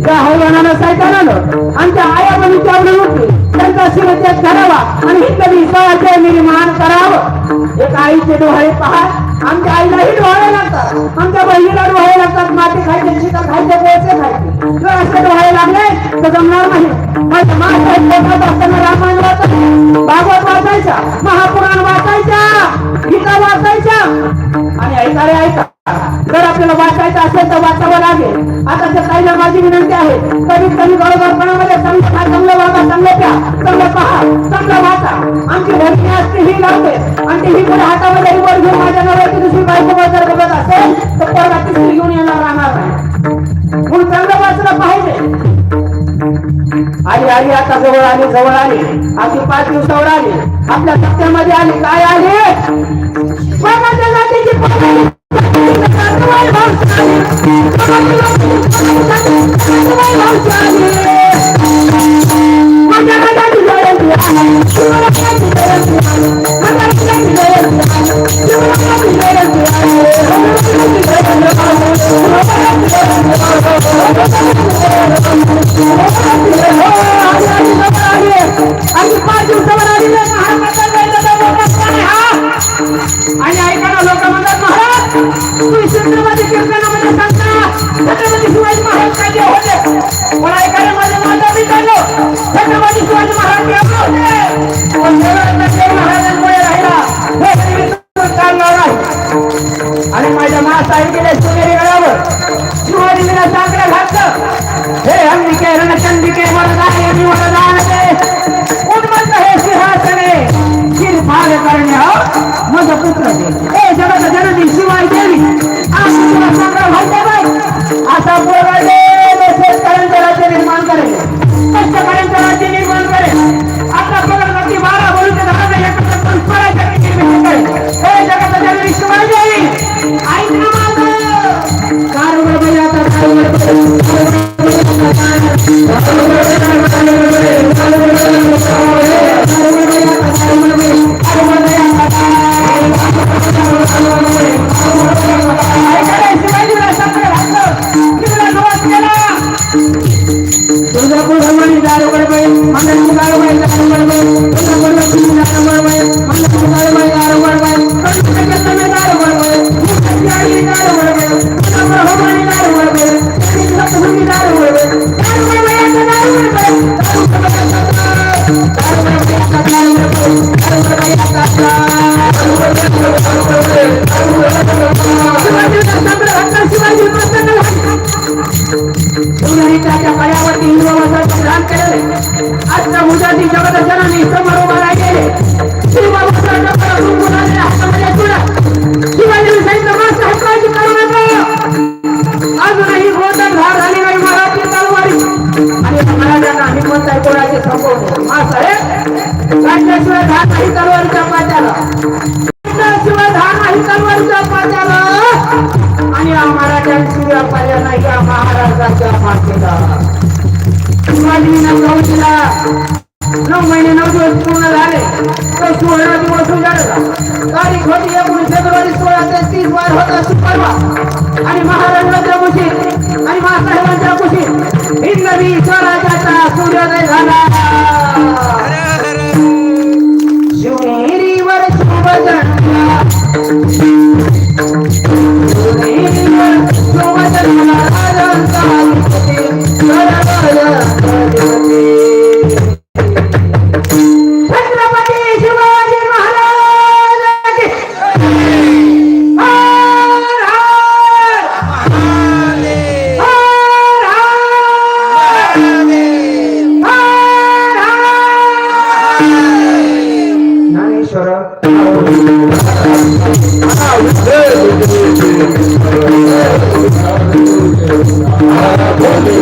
त्या हौवानानं सैतानानं आमच्या आया बहिणीच्या आवडून उठली त्यांचा शिरत्याग करावा आणि हिंद विश्वाचे निर्माण करावं. एक आईचे डोळे पहा, आमच्या आईलाही डोळे लागतात, आमच्या बहिणीला डोळे लागतात. माती खायचे, शिका खायचे, पैसे खायचे. जर असे डोळे लागले तर जमणार नाही. माझ्या मासाहेब पोटात असताना रामायण वाचायचं, भागवत वाचायचा, महापुराण वाचायचा, गीता वाचायच्या. आणि ऐकारे ऐका, जर आपल्याला वाचायचं असेल तर वाचावं लागेल. आता ताईला माझी विनंती आहे, कधीच कधी बरोबरपणामध्ये चांगलं वागा, चांगलं प्या, चांगलं पहा, चांगलं वाचा. आमची भरती असते ही लावते आणि ती ही पुढे हातामध्ये वर घेऊन माझ्या नवऱ्याची दुसरी बायको जर बघत असेल तर पोरगा तिसरी घेऊन येणार राहणार नाही. म्हणून चांगलं वाचलं पाहिजे. आली आली आता जवळ आली, जवळ आली, अशी 5 दिवसावर आली, आपल्या सत्यामध्ये आली. काय आली? कोणाच्या जातीची आणि ऐकायला लोक म्हणतात, महाराज तुम्ही छत्रपती कीर्तनामध्ये सांगता छत्रपती शिवाजी महाराज काय होते, पण ऐकायला माझ्या माता पितांनो छत्रपती शिवाजी महाराज होते, पण महाराजांमुळे राहिला हे चालणार नाही. आणि माझ्या मासाहेब गेले सोनेरी गडावर शिवाजीला साखरा घातलं, हे अंबिके रणचंडिके वरदाने मी वरदान दे उन्मत्त हे सिंहासने शिरभाग करणे मग पुत्र हे जगत जननी शिवाय देवी आज तुला संग्राम व्हायचा बाई असा पोराडे शेतकऱ्यांचं राज्य निर्माण करेल, कष्टकऱ्यांचं राज्य निर्माण करेल. आता पगडगती 12 बोलून एकत्र करून पडायचं करेल. हे जगत जननी शिवाय देवी ऐक ना माझं कारवड बाई आता आणि आम्हाला सूर्या पाहिला नाही का महाराजांच्या मातेला शिवाजीला 9 महिने 9 दिवस पूर्ण झाले तो 16 दिवस उजाडला. तारीख होती 19 फेब्रुवारी 16 वार होता शुक्रवार आणि महाराजांच्या कुशीत आणि मासाहेबांच्या कुशीत हिंदवी स्वराज्याचा सूर्योदय झाला. शिवनेरीवर शिवजन्मला Hallelujah.